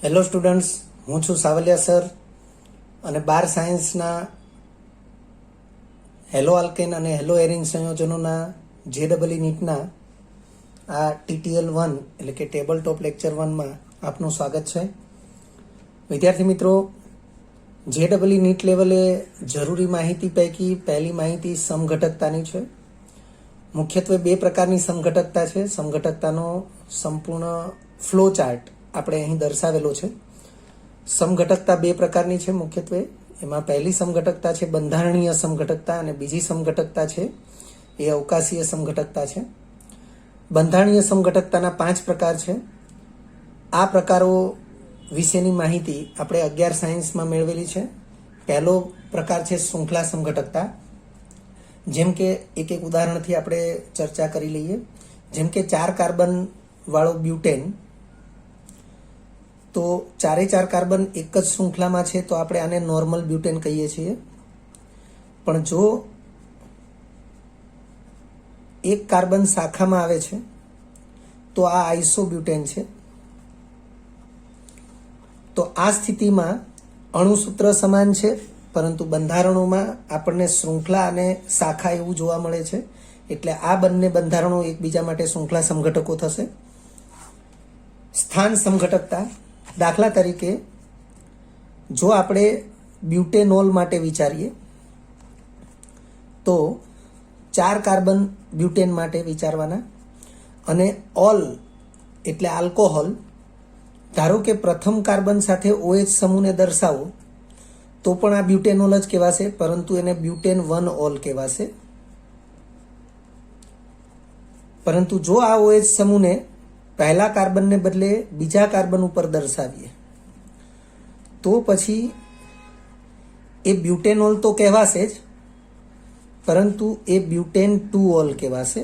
Hello students, હું છું Savaliya sir અને 12 સાયન્સના હેલો આલ્કેન અને હેલો એરિન સંયોજનોના JEE નીટના આ TTL1 એટલે કે ટેબલ ટોપ લેક્ચર 1માં આપનું સ્વાગત છે. વિદ્યાર્થી મિત્રો, JEE નીટ લેવલે જરૂરી માહિતી પૈકી પહેલી માહિતી સમઘટકતાની છે. મુખ્યત્વે બે પ્રકારની સમઘટકતા છે. સમઘટકતાનો સંપૂર્ણ ફ્લો ચાર્ટ આપણે અહીં દર્શાવેલો છે. સમઘટકતા બે પ્રકારની છે મુખ્યત્વે. એમાં પહેલી સમઘટકતા છે બંધારણીય સમઘટકતા અને બીજી સમઘટકતા છે એ અવકાશીય સમઘટકતા છે. બંધારણીય સમઘટકતાના 5 પ્રકાર છે. આ પ્રકારો વિશેની માહિતી આપણે 11 સાયન્સમાં મેળવેલી છે. પહેલો પ્રકાર છે શૃંખલા સમઘટકતા. જેમ કે એક ઉદાહરણથી આપણે ચર્ચા કરી લઈએ. જેમ કે 4 કાર્બન વાળો બ્યુટેન, તો 4 કાર્બન એક જ શૃંખલામાં છે તો આપણે આને નોર્મલ બ્યુટેન કહીએ છીએ. પણ જો એક કાર્બન શાખામાં આવે છે તો આ આઇસોબ્યુટેન છે. તો આ સ્થિતિમાં અણુસૂત્ર સમાન છે પરંતુ બંધારણોમાં આપણને શૃંખલા અને શાખા એવું જોવા મળે છે. એટલે આ બંને બંધારણો એકબીજા માટે શૃંખલા સમઘટકો થશે. સ્થાન સમઘટકતા, દાખલા તરીકે જો આપણે બ્યુટેનોલ માટે વિચારીએ તો 4 કાર્બન બ્યુટેન માટે વિચારવાના અને ઓલ એટલે આલ્કોહોલ, ધારો કે પ્રથમ કાર્બન સાથે OH સમૂહને દર્શાવો તો પણ આ બ્યુટેનોલ જ કહેવાશે, પરંતુ એને બ્યુટેન 1 ઓલ કહેવાશે. પરંતુ જો આ OH સમૂહને પહેલા કાર્બનને બદલે બીજા કાર્બન ઉપર દર્શાવીએ તો પછી એ બ્યુટેનોલ તો કહેવાશે જ, પરંતુ એ બ્યુટેન 2 ઓલ કહેવાશે.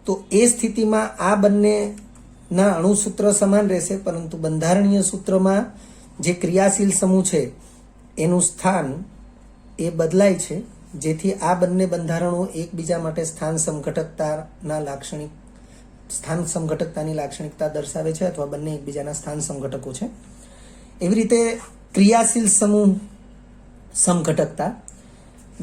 તો એ સ્થિતિમાં આ બંનેના અણુસૂત્ર સમાન રહેશે, પરંતુ બંધારણીય સૂત્રમાં જે ક્રિયાશીલ સમૂહ છે એનું સ્થાન એ બદલાય છે, જેથી આ બંને બંધારણો એકબીજા માટે સ્થાન સમઘટકતાની લાક્ષણિકતા દર્શાવે છે અથવા બંને એકબીજાના સ્થાન સમઘટકો છે. એવી રીતે ક્રિયાશીલ સમૂહ સમઘટકતા,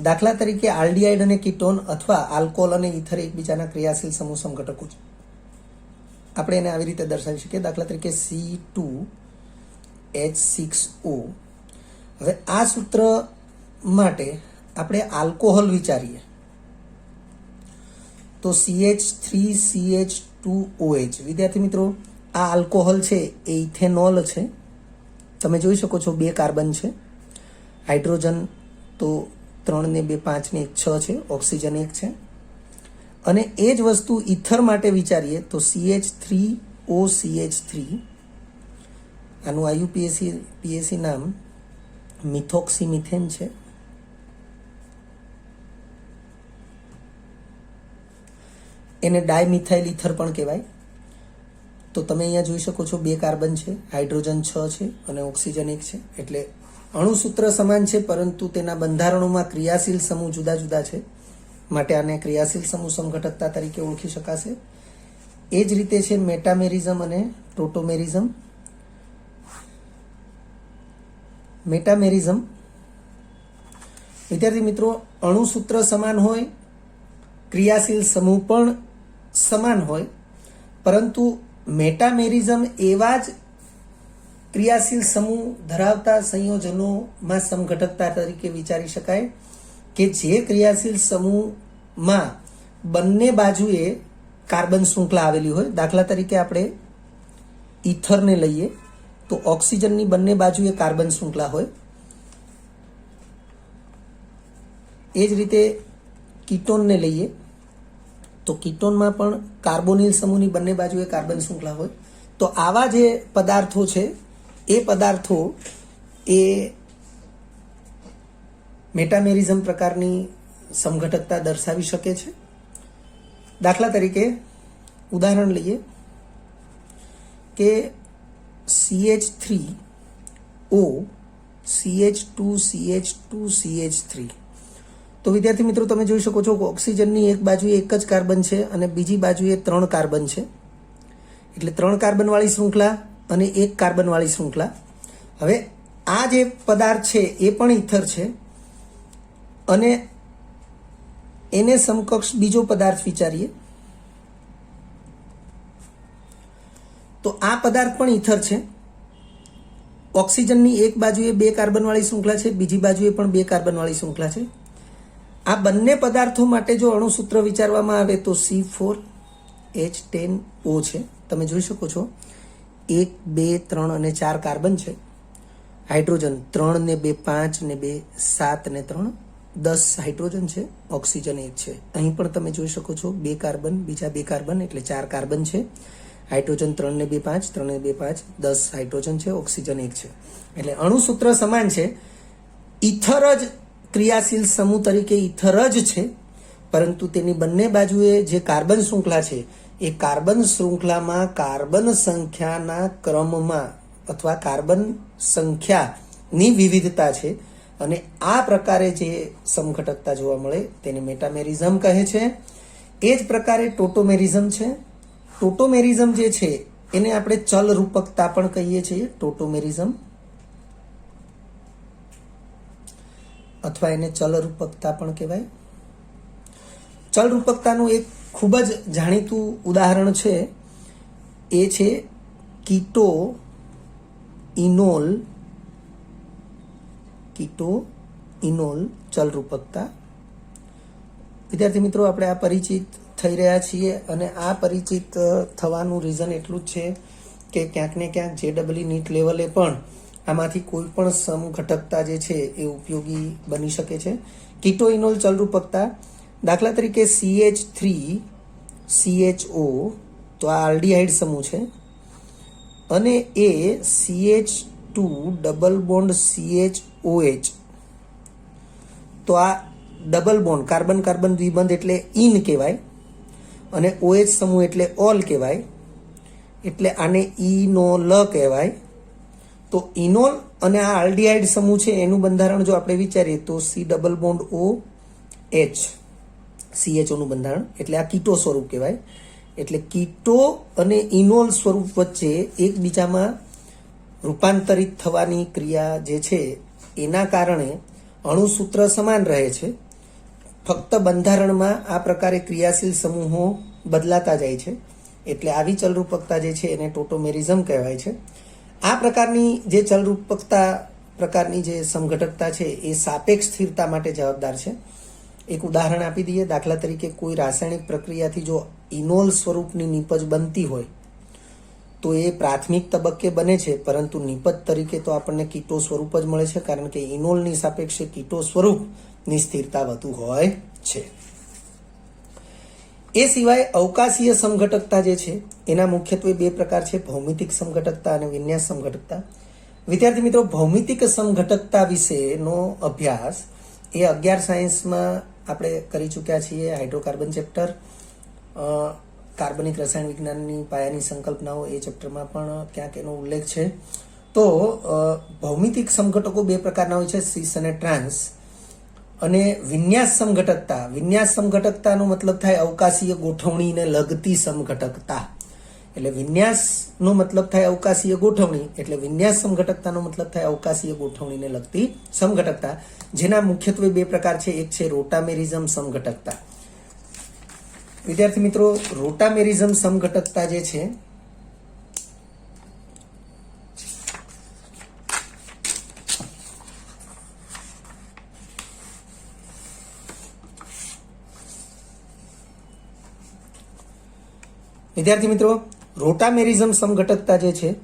દાખલા તરીકે આલ્ડીહાઇડ અને કીટોન અથવા આલ્કોહોલ અને ઇથર એકબીજાના ક્રિયાશીલ સમૂહ સમઘટકો છે. આપણે એને આવી રીતે દર્શાવી શકીએ. દાખલા તરીકે C2H6O. હવે આ સૂત્ર માટે આપણે આલ્કોહોલ વિચારીએ તો CH3CH2OH. વિદ્યાર્થી મિત્રો, આ આલ્કોહોલ છે એ ઇથેનોલ છે. તમે જોઈ શકો છો 2 કાર્બન છે. હાઇડ્રોજન તો 3 ને 2 5 ને 1 6 છે. ઓક્સિજન 1 છે. અને એ જ વસ્તુ ઇથર માટે વિચારીએ તો CH3OCH3. આનું IUPAC નામ મિથોક્સીમિથેન છે. એને ડાયમિથાઇલ ઇથર પણ કહેવાય. તો તમે અહીંયા જોઈ શકો છો 2 કાર્બન છે, હાઇડ્રોજન 6 છે અને ઓક્સિજન 1 છે. એટલે અણુસૂત્ર સમાન છે પરંતુ તેના બંધારણોમાં ક્રિયાશીલ સમૂહ જુદા જુદા છે, માટે આને ક્રિયાશીલ સમૂહ સમઘટકતા તરીકે ઓળખી શકાશે. એ જ રીતે છે મેટામેરિઝમ અને ટોટોમેરિઝમ. મેટામેરિઝમ, વિદ્યાર્થી મિત્રો, અણુસૂત્ર સમાન હોય, ક્રિયાશીલ સમૂહ પણ સમાન હોય, પરંતુ મેટામેરિઝમ એવા જ ક્રિયાશીલ સમૂહ ધરાવતા સંયોજનોમાં સમઘટકતા તરીકે વિચારી શકાય કે જે ક્રિયાશીલ સમૂહમાં બંને બાજુએ કાર્બન શૃંખલા આવેલી હોય. દાખલા તરીકે આપણે ઇથરને લઈએ તો ઓક્સિજનની બંને બાજુએ કાર્બન શૃંખલા હોય. એ જ રીતે કીટોનને લઈએ તો કીટોનમાં પણ કાર્બોનિલ સમૂહની બંને બાજુએ કાર્બન શૃંખલા હોય. તો આવા જે પદાર્થો છે એ પદાર્થો એ મેટામેરિઝમ પ્રકારની સમઘટકતા દર્શાવી શકે છે. દાખલા તરીકે ઉદાહરણ લઈએ કે CH3O CH2CH2CH3. તો વિદ્યાર્થી મિત્રો, તમે જોઈ શકો છો કે ઓક્સિજનની એક બાજુએ એક જ કાર્બન છે અને બીજી બાજુએ 3 કાર્બન છે. એટલે 3 કાર્બનવાળી શૃંખલા અને 1 કાર્બનવાળી શૃંખલા. હવે આ જે પદાર્થ છે એ પણ ઇથર છે અને એને સમકક્ષ બીજો પદાર્થ વિચારીએ તો આ પદાર્થ પણ ઇથર છે. ઓક્સિજનની એક બાજુએ 2 કાર્બનવાળી શૃંખલા છે, બીજી બાજુએ પણ 2 કાર્બનવાળી શૃંખલા છે. આ બંને પદાર્થો માટે જો અણુસૂત્ર વિચારવામાં આવે તો C4H10O છે. તમે જોઈ શકો છો 1, 2, 3 અને 4 કાર્બન છે. હાઇડ્રોજન 3 ને 2 5 ને 2 7 ને 3 10 હાઇડ્રોજન છે. ઓક્સિજન 1 છે. અહીં પણ તમે જોઈ શકો છો 2 કાર્બન, બીજા 2 કાર્બન એટલે 4 કાર્બન છે. હાઇડ્રોજન 3 ને 2 5, 3 ને 2 5 10 હાઇડ્રોજન છે. ઓક્સિજન 1 છે. એટલે અણુસૂત્ર સમાન છે. ઇથર જ ક્રિયાશીલ સમૂહ તરીકે ઇથર જ છે, પરંતુ તેની બંને બાજુએ જે કાર્બન શૃંખલા છે એ કાર્બન શૃંખલામાં કાર્બન સંખ્યાના ક્રમમાં અથવા કાર્બન સંખ્યાની વિવિધતા છે. અને આ પ્રકારે જે સમઘટકતા જોવા મળે તેને મેટામેરિઝમ કહે છે. એ જ પ્રકારે ટોટોમેરિઝમ છે. ટોટોમેરિઝમ જે છે એને આપણે ચલ રૂપકતા પણ કહીએ છીએ. ટોટોમેરિઝમ અથવા એને ચલ રૂપકતા પણ કહેવાય. ચલ રૂપકતાનું એક ખૂબ જ જાણીતું ઉદાહરણ છે એ છે કીટો ઇનોલ ચલ રૂપકતા. વિદ્યાર્થી મિત્રો, આપણે આ પરિચિત થઈ રહ્યા છીએ અને આ પરિચિત થવાનું રીઝન એટલું જ છે કે ક્યાંક ને ક્યાંક JEE નીટ લેવલે પણ આમાંથી કોઈ પણ સમઘટકતા જે છે એ ઉપયોગી બની શકે છે. કીટો ઇનોલ ચલ રૂપકતા, દાખલા તરીકે CH3CHO, તો આ આલ્ડીહાઇડ સમૂહ છે, અને એ CH2 ડબલ બોન્ડ CHOH, તો આ ડબલ બોન્ડ કાર્બન કાર્બન દ્વિબંધ એટલે ઇન કહેવાય અને OH સમૂહ એટલે ઓલ કહેવાય, એટલે આને ઇનોલ કહેવાય. તો ઇનોલ અને આ આલ્ડીહાઇડ સમૂહ છે એનું બંધારણ જો આપણે વિચારીએ તો C double bond OH CHO નું બંધારણ, એટલે આ કીટો સ્વરૂપ કહેવાય. એટલે કીટો અને ઇનોલ સ્વરૂપ વચ્ચે એકબીજામાં રૂપાંતરિત થવાની ક્રિયા જે છે એના કારણે અણુસૂત્ર સમાન રહે છે. ફક્ત બંધારણમાં આ પ્રકારે ક્રિયાશીલ સમૂહો બદલાતા જાય છે. એટલે આવી ચલરૂપકતા જે છે એને ટોટોમેરિઝમ કહેવાય છે. આ પ્રકારની જે ચલરૂપકતા પ્રકારની જે સમઘટકતા છે એ સાપેક્ષ સ્થિરતા માટે જવાબદાર છે. એક ઉદાહરણ આપી દઈએ. દાખલા તરીકે કોઈ રાસાયણિક પ્રક્રિયાથી જો ઇનોલ સ્વરૂપની નીપજ બનતી હોય તો એ પ્રાથમિક તબક્કે બને છે, પરંતુ નીપજ તરીકે તો આપણને કીટો સ્વરૂપ જ મળે છે, કારણ કે ઇનોલની સાપેક્ષે કીટો સ્વરૂપની સ્થિરતા વધુ હોય છે. એ સિવાય અવકાશીય સમઘટકતા જે છે એના મુખ્યત્વે 2 પ્રકાર છે, ભૌમિતિક સમઘટકતા અને વિન્યાસ સમઘટકતા. વિદ્યાર્થી મિત્રો, ભૌમિતિક સમઘટકતા વિશેનો અભ્યાસ એ 11 સાયન્સમાં આપણે કરી ચૂક્યા છીએ. હાઇડ્રોકાર્બન ચેપ્ટર, કાર્બનિક રસાયણ વિજ્ઞાનની પાયાની સંકલ્પનાઓ એ ચેપ્ટરમાં પણ ક્યાંક એનો ઉલ્લેખ છે. તો ભૌમિતિક સમઘટકો 2 પ્રકારના હોય છે, સિસ અને ટ્રાન્સ. અને વિન્યાસ સમઘટકતાનો મતલબ થાય અવકાશીય ગોઠવણીને લગતી સમઘટકતા. એટલે વિન્યાસનો મતલબ થાય અવકાશીય ગોઠવણી, એટલે વિન્યાસ સમઘટકતાનો મતલબ થાય અવકાશીય ગોઠવણીને લગતી સમઘટકતા, જેના મુખ્યત્વે 2 પ્રકાર છે. એક છે રોટામેરિઝમ સમઘટકતા. વિદ્યાર્થી મિત્રો, રોટામેરિઝમ સમઘટકતા જે છે રોટામેરિઝમ સમઘટકતા જે છે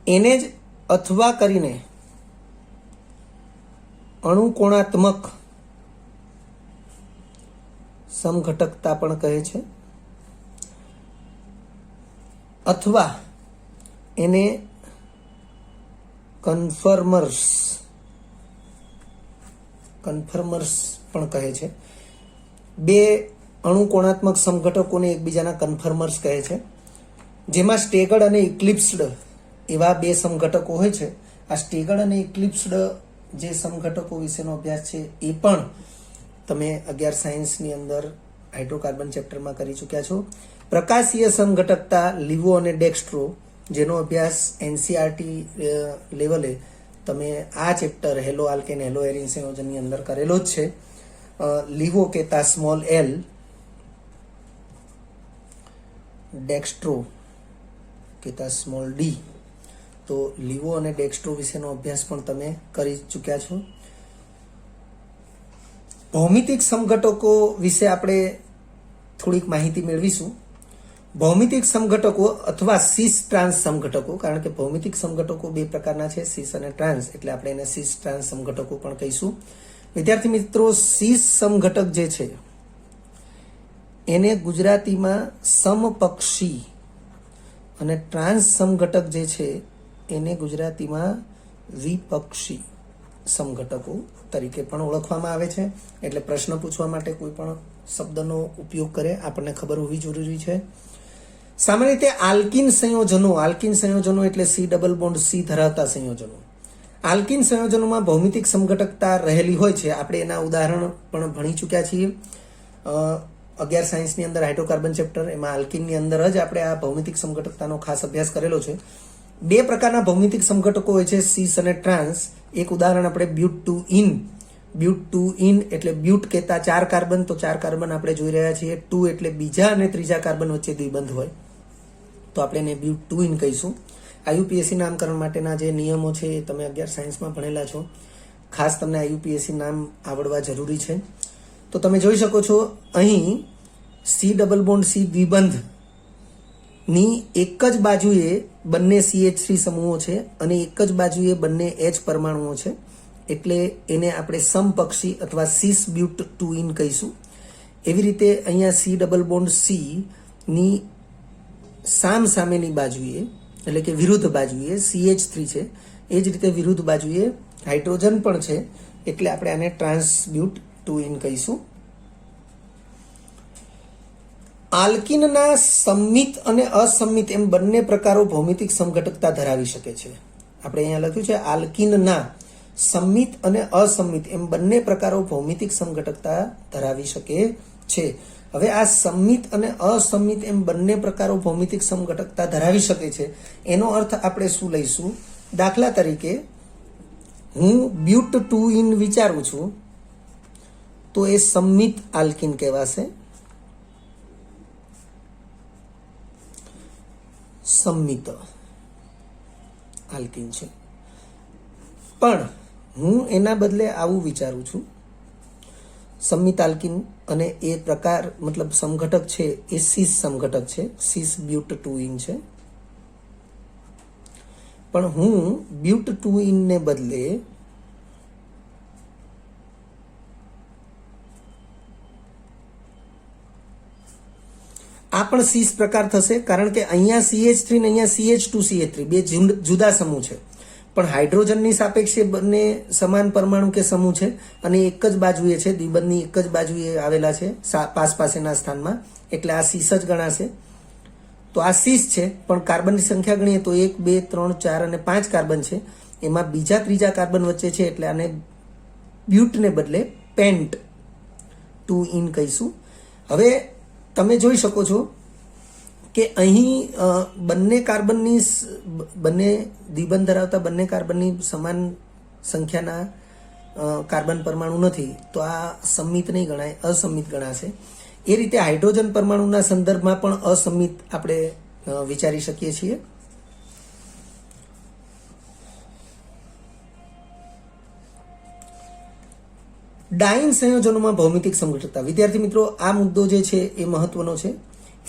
એને જ અથવા કરીને અણુકોણાત્મક સમઘટકતા પણ કહે છે, અથવા એને કન્ફર્મર્સ પણ કહે છે. 2 અણુકોણાત્મક સમઘટકોને એકબીજાના કન્ફર્મર્સ કહે છે, જેમાં સ્ટેગર્ડ અને ઇક્લિપ્સ્ડ એવા 2 સમઘટકો હોય છે. આ સ્ટેગર્ડ અને ઇક્લિપ્સ્ડ જે સમઘટકો વિશેનો અભ્યાસ છે એ પણ તમે 11 સાયન્સની અંદર હાઇડ્રોકાર્બન ચેપ્ટરમાં કરી ચૂક્યા છો. પ્રકાશીય સમઘટકતા લીવો અને ડેક્સ્ટ્રો, જેનો અભ્યાસ એનસીઆરટી લેવલે તમે આ chapter haloalkane haloarene સંયોજનની અંદર કરેલો જ છે. લીવો કહેતા સ્મોલ એલ, ડેક્સ્ટ્રો કહેતા સ્મોલ ડી. તો લીવો અને ડેક્સ્ટ્રો વિશેનો અભ્યાસ પણ તમે કરી ચૂક્યા છો. ભૌમિતિક સમઘટકો વિશે આપણે થોડીક માહિતી મેળવીશું. ભૌમિતિક સમઘટકો અથવા સિસ ટ્રાન્સ સમઘટકો, કારણ કે ભૌમિતિક સમઘટકો બે પ્રકારના છે, સિસ અને ટ્રાન્સ, એટલે આપણે એને સિસ ટ્રાન્સ સમઘટકો પણ કહીશું. વિદ્યાર્થી મિત્રો, સિસ સમઘટક જે છે એને ગુજરાતીમાં સમપક્ષી અને ટ્રાન્સ સમઘટક જે છે એને ગુજરાતીમાં વિપક્ષી સમઘટકો તરીકે પણ ઓળખવામાં આવે છે. એટલે પ્રશ્ન પૂછવા માટે કોઈ પણ શબ્દનો ઉપયોગ કરે આપણને ખબર હોવી જરૂરી છે. સામાન્ય રીતે આલ્કિન સંયોજનો એટલે સી ડબલ બોન્ડ સી ધરાવતા સંયોજનો. આલ્કિન સંયોજનોમાં ભૌમિતિક સમઘટકતા રહેલી હોય છે. આપણે એના ઉદાહરણ પણ ભણી ચૂક્યા છીએ. 11 સાયન્સની અંદર હાઇડ્રોકાર્બન ચેપ્ટર, એમાં આલ્કિનની અંદર જ આપણે આ ભૌમિતિક સમઘટકતાનો ખાસ અભ્યાસ કરેલો છે. બે પ્રકારના ભૌમિતિક સમઘટકો હોય છે, સિસ અને ટ્રાન્સ. એક ઉદાહરણ આપણે બ્યુટ ટુ ઇન એટલે બ્યુટ કહેતા 4 કાર્બન, તો 4 કાર્બન આપણે જોઈ રહ્યા છીએ. 2 એટલે બીજા અને ત્રીજા કાર્બન વચ્ચે દ્વિબંધ હોય તો આપણે એને બ્યુટ ટુ ઇન કહીશું. આઈયુપીએસસી નામકરણ માટેના જે નિયમો છે એ તમે 11 સાયન્સમાં ભણેલા છો. ખાસ તમને આઈયુપીએસસી નામ આવડવા જરૂરી છે. તો તમે જોઈ શકો છો અહીં સી ડબલ બોન્ડ સી દ્વિબંધ ની એક જ બાજુએ બંને CH3 સમૂહો છે અને એક જ બાજુએ બંને H પરમાણુઓ છે, એટલે એને આપણે સમપક્ષી અથવા સિસ બ્યુટ ટુ ઇન કહીશું. એવી રીતે અહીંયા સી ડબલ બોન્ડ સી ની સામેની બાજુએ એટલે કે વિરુદ્ધ બાજુએ CH3 છે, એ જ રીતે વિરુદ્ધ બાજુએ હાઇડ્રોજન પણ છે, એટલે આપણે આને ટ્રાન્સબ્યુટ ટુ ઇન કહીશું. આલ્કિનના સંમિત અને અસંમિત એમ બંને પ્રકારો ભૌમિતિક સમઘટકતા ધરાવી શકે છે. આપણે અહીંયા લખ્યું છે આલ્કિનના સંમિત અને અસંમિત એમ બંને પ્રકારો ભૌમિતિક સમઘટકતા ધરાવી શકે છે. હવે આ સંમિત અને અસંમિત એમ બંને પ્રકારો ભૌમિતિક સમઘટકતા ધરાવી શકે છે, એનો અર્થ આપણે શું લઈશું? દાખલા તરીકે હું બ્યુટ ટુ ઇન વિચારું છું તો એ સંમિત આલ્કિન કહેવાશે. સંમિત આલ્કિન છે. પણ હું એના બદલે આવું વિચારું છું, સંમિત આલ્કિન અને એ પ્રકાર મતલબ સમઘટક છે એ સિસ સમઘટક છે, સિસ બ્યુટ ટુ ઇન છે. પણ હું બ્યુટ ટુ ઇન ને બદલે આ પણ સિસ પ્રકાર થશે, કારણ કે અહીંયા CH3 ને અહીંયા CH2CH3 બે જુદા સમૂહ છે, પણ હાઇડ્રોજનની સાપેક્ષે બંને સમાન પરમાણુ કે સમૂહ છે અને એક જ બાજુએ છે, દ્વિબંધની એક જ બાજુએ આવેલા છે પાસેના સ્થાનમાં, એટલે આ સિસ જ ગણાશે. તો આ સિસ છે, પણ કાર્બનની સંખ્યા ગણીએ તો 1 2 3 4 અને 5 કાર્બન છે, એમાં બીજા ત્રીજા કાર્બન વચ્ચે છે, એટલે આને બ્યુટને બદલે પેન્ટ ટુ ઇન કહીશું. હવે તમે જોઈ શકો છો કે અહીં બંને દ્વિબંધ ધરાવતા બંને કાર્બનની સમાન સંખ્યાના કાર્બન પરમાણુ નથી, તો આ સંમિત નહીં ગણાય, અસંમિત ગણાશે. એ રીતે હાઇડ્રોજન પરમાણુના સંદર્ભમાં પણ અસંમિત આપણે વિચારી શકીએ છીએ. ડાઇન સંયોજનોમાં ભૌમિતિક સમઘટકતા. વિદ્યાર્થી મિત્રો, આ મુદ્દો જે છે એ મહત્વનો છે.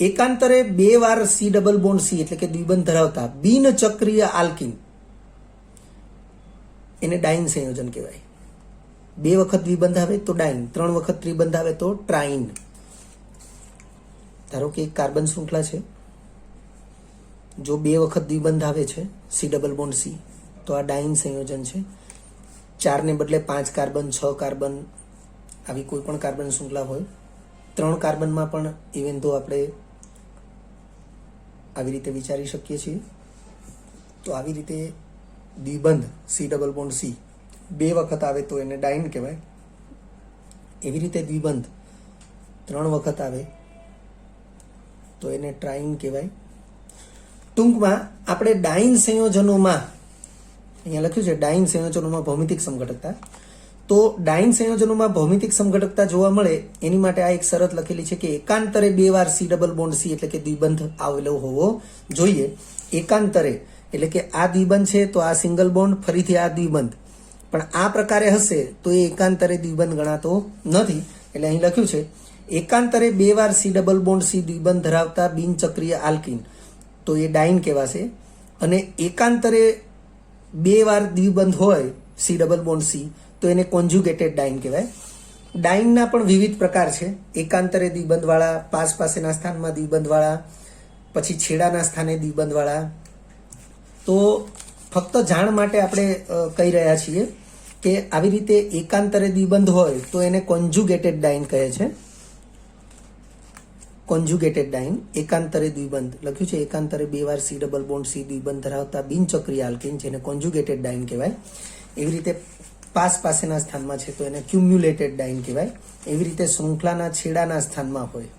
એકાંતરે 2 વાર સી ડબલ બોન્ડ સી એટલે કે દ્વિબંધ ધરાવતા બિનચક્રીય આલ્કિન એને ડાઇન સંયોજન કહેવાય. 2 વખત દ્વિબંધ આવે તો ડાઇન, 3 વખત ત્રિબંધ આવે તો ટ્રાઇન. ધારો કે એક કાર્બન શૃંખલા છે, જો 2 વખત દ્વિબંધ આવે છે સી ડબલ બોન્ડ સી તો આ ડાઇન સંયોજન છે. 4 ને બદલે 5 કાર્બન, 6 કાર્બન, આવી કોઈ પણ કાર્બન શૃંખલા હોય. 3 કાર્બનમાં પણ ઇવન તો આપણે આવી રીતે વિચારી શકીએ છીએ. તો આવી રીતે દ્વિબંધ સી ડબલ બોન્ડ સી 2 વખત આવે તો એને ડાઇન કહેવાય. એવી રીતે દ્વિબંધ 3 વખત આવે તો એને ટ્રાઇન કહેવાય. ટૂંકમાં આપણે ડાઇન સંયોજનોમાં, અહીંયા લખ્યું છે ડાઇન સંયોજનોમાં ભૌમિતિક સમઘટકતા, તો ડાઇન સંયોજનોમાં ભૌમિતિક સમઘટકતા જોવા મળે એની માટે આ એક શરત લખેલી છે કે એકાંતરે 2 વાર C ડબલ બોન્ડ C એટલે કે દ્વિબંધ આવેલો હોવો જોઈએ. એકાંતરે એટલે કે આ દ્વિબંધ છે તો આ સિંગલ બોન્ડ, ફરીથી આ દ્વિબંધ, પણ આ પ્રકારે હશે તો એ એકાંતરે દ્વિબંધ ગણાતો નથી. એટલે અહીં લખ્યું છે એકાંતરે 2 વાર C ડબલ બોન્ડ C દ્વિબંધ ધરાવતા બિનચક્રીય આલ્કીન તો એ ડાઇન કહેવાશે. અને એકાંતરે 2 વાર દ્વિબંધ હોય C ડબલ બોન્ડ C તો એને કોન્જ્યુગેટેડ ડાઇન કહેવાય. ડાઇનના પણ વિવિધ પ્રકાર છે. એકાંતરે દ્વિબંધવાળા, પાસ પાસેના સ્થાનમાં દ્વિબંધવાળા, પછી છેડાના સ્થાને દ્વિબંધવાળા. તો ફક્ત જાણ માટે આપણે કહી રહ્યા છીએ કે આવી રીતે એકાંતરે દ્વિબંધ હોય તો એને કોન્જ્યુગેટેડ ડાઇન કહે છે. કોન્જ્યુગેટેડ ડાઇન, એકાંતરે દ્વિબંધ લખ્યું છે એકાંતરે 2 વાર C ડબલ બોન્ડ C દ્વિબંધ ધરાવતા બિનચક્રીય આલ્કીન જેને કોન્જ્યુગેટેડ ડાઇન કહેવાય. એવી રીતે પાસ પાસેના સ્થાનમાં છે તો એને ક્યુમ્યુલેટેડ ડાઇન કહેવાય. એવી રીતે શૃંખલાના છેડાના સ્થાનમાં હોય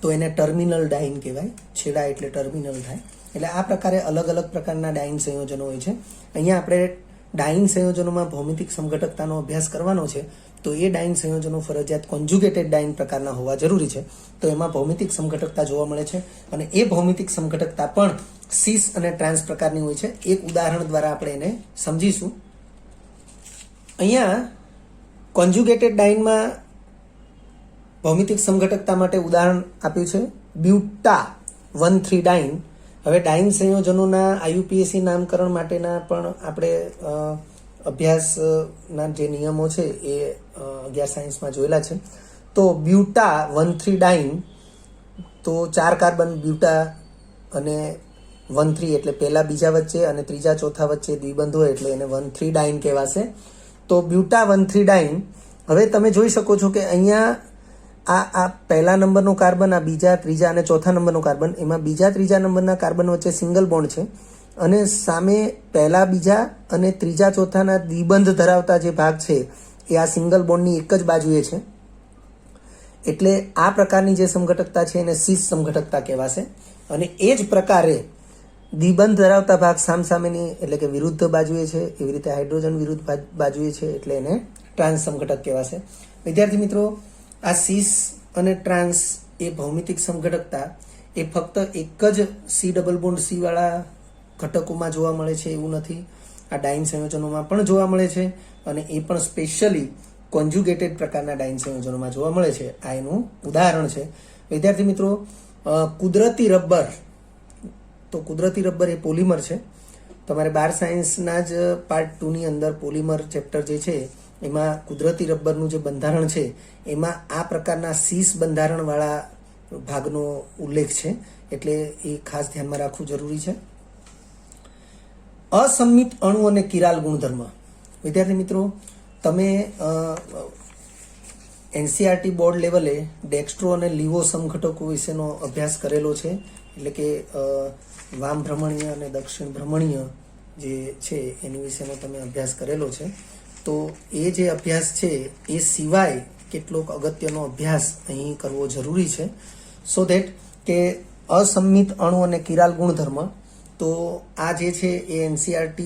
તો એને ટર્મિનલ ડાઇન કહેવાય. છેડા એટલે ટર્મિનલ થાય. એટલે આ પ્રકારે અલગ અલગ પ્રકારના ડાઇન સંયોજનો હોય છે. અહીંયા આપણે ડાઇન સંયોજનોમાં ભૌમિતિક સમઘટકતાનો અભ્યાસ કરવાનો છે તો એ ડાઇન સંયોજનો ફરજિયાત કોન્જ્યુગેટેડ ડાઇન પ્રકારના હોવા જરૂરી છે. તો એમાં ભૌમિતિક સમઘટકતા જોવા મળે છે અને એ ભૌમિતિક સમઘટકતા પણ સીસ અને ટ્રાન્સ પ્રકારની હોય છે. એક ઉદાહરણ દ્વારા આપણે એને સમજીશું. અહીંયા કોન્જ્યુગેટેડ ડાઇનમાં ભૌમિતિક સમઘટકતા માટે ઉદાહરણ આપ્યું છે બ્યુટા 1,3 ડાઇન. હવે ડાઇન સંયોજનોના IUPAC નામકરણ માટેના પણ આપણે અભ્યાસના જે નિયમો છે એ 11 સાયન્સમાં જોયેલા છે. તો બ્યુટા 1,3 ડાઇન, તો 4 કાર્બન બ્યુટા અને 1,3 એટલે પહેલા બીજા વચ્ચે અને ત્રીજા ચોથા વચ્ચે દ્વિબંધ હોય એટલે એને 1,3 ડાઇન કહેવાશે. તો બ્યુટા 1,3 ડાઇન. હવે તમે જોઈ શકો છો કે અહીંયા આ પહેલા નંબરનો કાર્બન, આ બીજા, ત્રીજા અને ચોથા નંબરનો કાર્બન, એમાં બીજા ત્રીજા નંબરના કાર્બન વચ્ચે સિંગલ બોન્ડ છે અને સામે પહેલા બીજા અને ત્રીજા ચોથાના દ્વિબંધ ધરાવતા જે ભાગ છે એ આ સિંગલ બોન્ડની એક જ બાજુએ છે. એટલે આ પ્રકારની જે સમઘટકતા છે એને સીસ સમઘટકતા કહેવાશે. અને એ જ પ્રકારે દ્વિબંધ ધરાવતા ભાગ સામસામેની એટલે કે વિરુદ્ધ બાજુએ છે, એવી રીતે હાઇડ્રોજન વિરુદ્ધ બાજુએ છે એટલે એને ટ્રાન્સ સમઘટક કહેવાશે. વિદ્યાર્થી મિત્રો, આ સીસ અને ટ્રાન્સ એ ભૌમિતિક સમઘટકતા એ ફક્ત એક જ C ડબલ બોન્ડ C વાળા ઘટકોમાં જોવા મળે છે એવું નથી. આ ડાઇન સંયોજનોમાં પણ જોવા મળે છે અને એ પણ સ્પેશિયલી કોન્જ્યુગેટેડ પ્રકારના ડાઇન સંયોજનોમાં જોવા મળે છે. આ એનું ઉદાહરણ છે. વિદ્યાર્થી મિત્રો, કુદરતી રબર, તો કુદરતી રબર એ પોલિમર છે. તમારે 12 સાયન્સના જ પાર્ટ 2 ની અંદર પોલિમર ચેપ્ટર જે છે એમાં કુદરતી રબરનું જે બંધારણ છે એમાં આ પ્રકારના સીસ બંધારણવાળા ભાગનો ઉલ્લેખ છે. એટલે એ ખાસ ધ્યાનમાં રાખવું જરૂરી છે. અસંમિત અણુ અને કિરાલ ગુણધર્મ. વિદ્યાર્થી મિત્રો, તમે NCERT બોર્ડ લેવલે ડેક્સ્ટ્રો અને લીવો સમઘટકો વિશેનો અભ્યાસ કરેલો છે. એટલે કે વામ ભ્રમણીય અને દક્ષિણ ભ્રમણીય જે છે એની વિશેનો તમે અભ્યાસ કરેલો છે. તો એ જે અભ્યાસ છે એ સિવાય કેટલોક અગત્યનો અભ્યાસ અહીં કરવો જરૂરી છે. સો ધેટ કે અસંમિત અણુ અને કિરાલ ગુણધર્મ, તો આ જે છે એ NCERT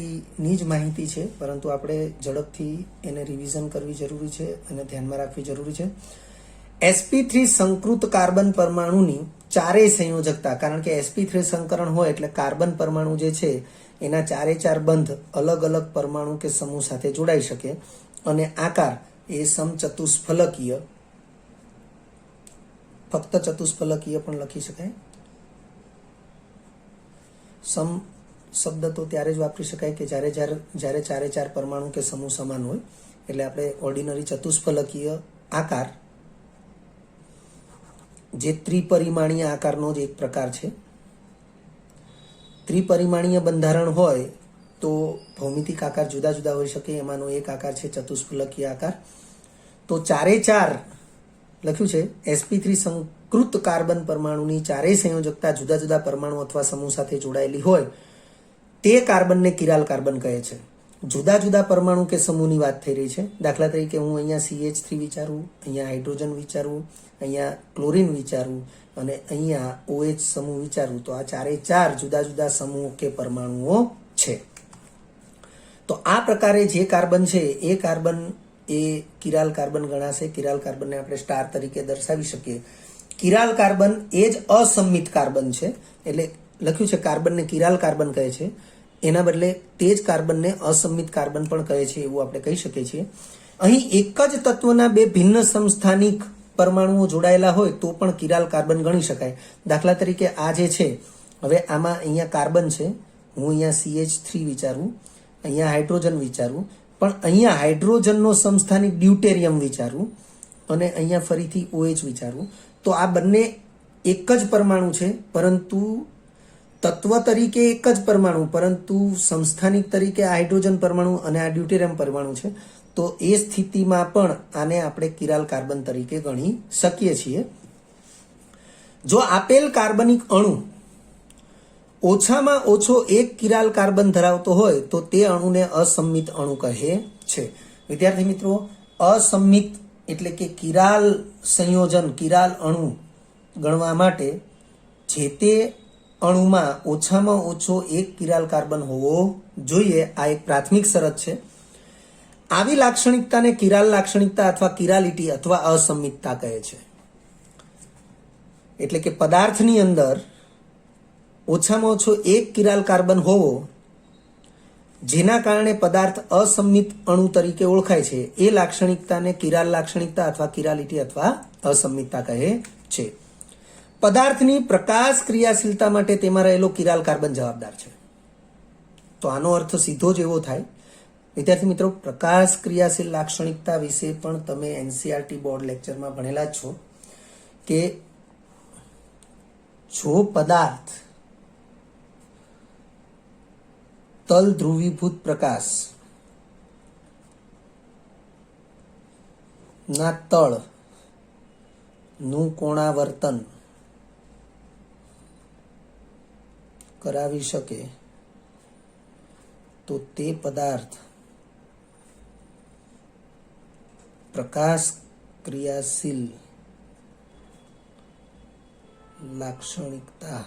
ની જ માહિતી છે, પરંતુ આપણે ઝડપથી એને રિવિઝન કરવી જરૂરી છે અને ધ્યાનમાં રાખવી જરૂરી છે. sp3 સંકૃત કાર્બન પરમાણુની ચારેય સંયોજકતા, કારણ કે sp3 સંકરણ હોય એટલે કાર્બન પરમાણુ જે છે એના 4 બંધ અલગ અલગ પરમાણુ કે સમૂહ સાથે જોડાઈ શકે અને આકાર એ સમચતુષ્ફલકીય, ફક્ત ચતુષ્ફલકીય પણ લખી શકાય. સમ શબ્દ તો ત્યારે જ વાપરી શકાય કે જ્યારે 4 પરમાણુ કે સમૂહ સમાન હોય. એટલે આપણે ઓર્ડિનરી ચતુષ્ફલકીય આકાર જે ત્રિપરિમાણીય આકારનો જ એક પ્રકાર છે. ત્રિપરિમાણીય બંધારણ હોય તો ભૌમિતિક આકાર જુદા જુદા હોઈ શકે. એમાંનો એક આકાર છે ચતુષ્ફલકીય આકાર. તો 4 લખ્યું છે sp3 સંકૃત કાર્બન પરમાણુની ચારેય સંયોજકતા જુદા જુદા પરમાણુ અથવા સમૂહ સાથે જોડાયેલી હોય તે કાર્બનને કિરાલ કાર્બન કહે છે. જુદા જુદા પરમાણુ કે સમૂહની વાત થઈ રહી છે. દાખલા તરીકે હું અહીંયા CH3 વિચારું, અહીંયા હાઇડ્રોજન વિચારું, અહીંયા ક્લોરીન વિચારું અને અહીંયા OH સમૂહ વિચારું, તો આ ચારે ચાર જુદા જુદા સમૂહ કે પરમાણુઓ છે. તો આ પ્રકારે જે કાર્બન છે એ કિરાલ કાર્બન ગણાશે. કિરાલ કાર્બનને આપણે સ્ટાર તરીકે દર્શાવી શકીએ. કિરાલ કાર્બન એ જ અસંમિત કાર્બન છે, એટલે લખ્યું છે કાર્બનને કિરાલ કાર્બન કહે છે, એના બદલે તે જ કાર્બનને અસંમિત કાર્બન પણ કહે છે, એવું આપણે કહી શકીએ છીએ. અહીં એક જ તત્વના બે ભિન્ન સમસ્થાનિક પરમાણુઓ જોડાયેલા હોય તો પણ કિરાલ કાર્બન ગણી શકાય. દાખલા તરીકે આ જે છે, હવે આમાં અહીંયા કાર્બન છે, હું અહીંયા CH3 વિચારું, અહીંયા હાઇડ્રોજન વિચારું, પણ અહીંયા હાઇડ્રોજનનો સમસ્થાનિક ડ્યુટેરિયમ વિચારું અને અહીંયા ફરીથી OH વિચારું, તો આ બંને એક જ પરમાણુ છે, પરંતુ તત્વ તરીકે એક જ પરમાણુ, પરંતુ સમસ્થાનિક તરીકે આ હાઇડ્રોજન પરમાણુ અને આ ડ્યુટેરિયમ પરમાણુ છે. તો એ સ્થિતિમાં પણ આને આપણે કિરાલ કાર્બન તરીકે ગણી શકીએ છીએ. જો આપેલ કાર્બનિક અણુ ઓછામાં ઓછો એક કિરાલ કાર્બન ધરાવતો હોય તો તે અણુને અસંમિત અણુ કહે છે. વિદ્યાર્થી મિત્રો, અસંમિત એટલે કે કિરાલ સંયોજન, કિરાલ અણુ ગણવા માટે જે તે અણુમાં ઓછામાં ઓછો એક કિરાલ કાર્બન હોવો જોઈએ. આ એક પ્રાથમિક શરત છે. આવી લાક્ષણિકતાને કિરાલ લાક્ષણિકતા અથવા કિરાલિટી અથવા અસંમિતતા કહે છે. એટલે કે પદાર્થની અંદર ઓછામાં ઓછો એક કિરાલ કાર્બન હોવો, જેના કારણે પદાર્થ અસંમિત અણુ તરીકે ઓળખાય છે, એ લાક્ષણિકતાને કિરાલ લાક્ષણિકતા અથવા કિરાલિટી અથવા અસંમિતતા કહે છે. પદાર્થની પ્રકાશ ક્રિયાશીલતા માટે તેમાં રહેલો કિરાલ કાર્બન જવાબદાર છે. તો આનો અર્થ સીધો જ એવો થાય, વિદ્યાર્થી મિત્રો, પ્રકાશ ક્રિયાશીલ લાક્ષણિકતા વિશે પણ તમે NCERT બોર્ડ લેક્ચરમાં ભણેલા જ છો કે જો પદાર્થ તલ ધ્રુવીભૂત પ્રકાશ ના તળ નું કોણાવર્તન કરાવી શકે તો તે પદાર્થ પ્રકાશ ક્રિયાશીલ લાક્ષણિકતા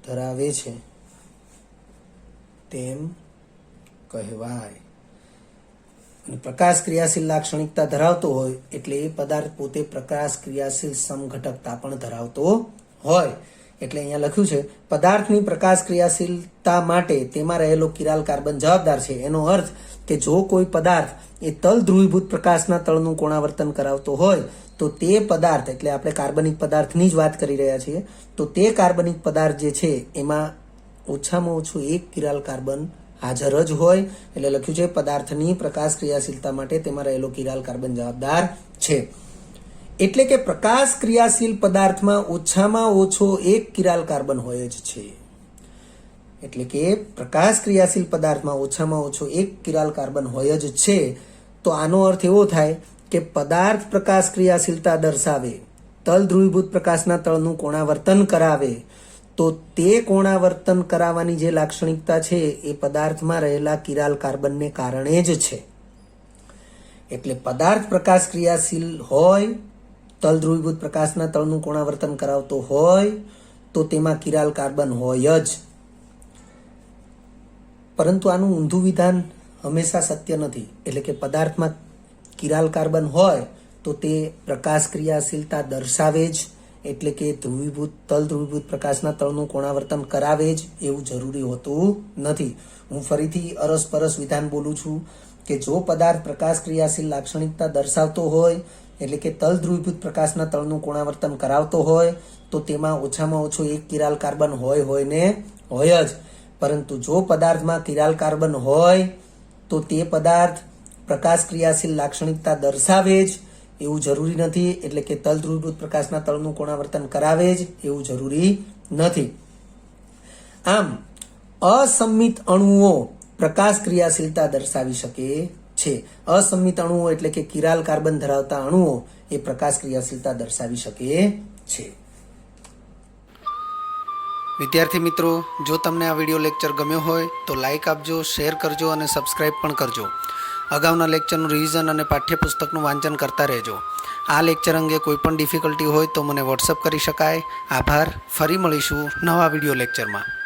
ધરાવે છે તેમ કહેવાય. અને પ્રકાશ ક્રિયાશીલ લાક્ષણિકતા ધરાવતો હોય એટલે એ પદાર્થ પોતે પ્રકાશ ક્રિયાશીલ સમઘટકતા પણ ધરાવતો હોય. એટલે અહીંયા લખ્યું છે પદાર્થની પ્રકાશ ક્રિયાશીલતા માટે તેમાં રહેલો કિરાલ કાર્બન જવાબદાર છે. એનો અર્થ કે જો કોઈ પદાર્થ એ તલ ધ્રુવીભૂત પ્રકાશના તળનું કોણાવર્તન કરાવતો હોય તો તે પદાર્થ, એટલે આપણે કાર્બનિક પદાર્થની જ વાત કરી રહ્યા છીએ, તો તે કાર્બનિક પદાર્થ જે છે એમાં ઓછામાં ઓછું એક કિરાલ કાર્બન હાજર જ હોય. એટલે લખ્યું છે પદાર્થની પ્રકાશ ક્રિયાશીલતા માટે તેમાં રહેલો કિરાલ કાર્બન જવાબદાર છે. એટલે કે પ્રકાશ ક્રિયાશીલ પદાર્થમાં ઓછામાં ઓછો એક કિરાલ કાર્બન હોય જ છે. એટલે કે પ્રકાશ ક્રિયાશીલ પદાર્થમાં ઓછામાં ઓછો એક કિરાલ કાર્બન હોય જ છે. તો આનો અર્થ એવો થાય કે પદાર્થ પ્રકાશ ક્રિયાશીલતા દર્શાવે, તલ ધ્રુવીભૂત પ્રકાશના તળનું કોણાવર્તન કરાવે, તો તે કોણાવર્તન કરાવવાની જે લાક્ષણિકતા છે એ પદાર્થમાં રહેલા કિરાલ કાર્બનને કારણે જ છે. એટલે પદાર્થ પ્રકાશ ક્રિયાશીલ હોય, તલ ધ્રુવીભૂત પ્રકાશના તળનું કોણાવર્તન કરાવતો હોય તો તેમાં કિરાલ કાર્બન હોય જ. પરંતુ આનું ઊંધું વિધાન હંમેશા સત્ય નથી. એટલે કે પદાર્થમાં કિરાલ કાર્બન હોય તો તે પ્રકાશ ક્રિયાશીલતા દર્શાવે જ, એટલે કે તલ ધ્રુવીભૂત પ્રકાશના તળનું કોણાવર્તન કરાવે જ એવું જરૂરી હોતું નથી. હું ફરીથી અરસપરસ વિધાન બોલું છું કે જો પદાર્થ પ્રકાશ ક્રિયાશીલ લાક્ષણિકતા દર્શાવતો હોય, એટલે કે તલ ધ્રુવીભૂત પ્રકાશના તળનું કોણાવર્તન કરાવતો હોય તો તેમાં ઓછામાં ઓછો એક કિરાલ કાર્બન હોય ને હોય જ. પરંતુ જો પદાર્થમાં કિરાલ કાર્બન હોય તો તે પદાર્થ પ્રકાશ ક્રિયાશીલ લાક્ષણિકતા દર્શાવે જ એવું જરૂરી નથી. એટલે કે તલ ધ્રુવીભૂત પ્રકાશના તળનું કોણાવર્તન કરાવે જ એવું જરૂરી નથી. આમ અસંમિત અણુઓ પ્રકાશ ક્રિયાશીલતા દર્શાવી શકે છે. અસંમિત અણુઓ એટલે કે કિરાલ કાર્બન ધરાવતા અણુઓ એ પ્રકાશ ક્રિયાશીલતા દર્શાવી શકે છે. વિદ્યાર્થી મિત્રો, જો તમને આ વિડીયો લેક્ચર ગમ્યો હોય તો લાઇક આપજો, શેર કરજો અને સબસ્ક્રાઈબ પણ કરજો. અગાઉના લેક્ચરનું રિવિઝન અને પાઠ્યપુસ્તકનું વાંચન કરતા રહેજો. આ લેક્ચર અંગે કોઈ પણ ડિફિકલ્ટી હોય તો મને વોટ્સઅપ કરી શકાય. આભાર. ફરી મળીશું નવા વિડીયો લેક્ચરમાં.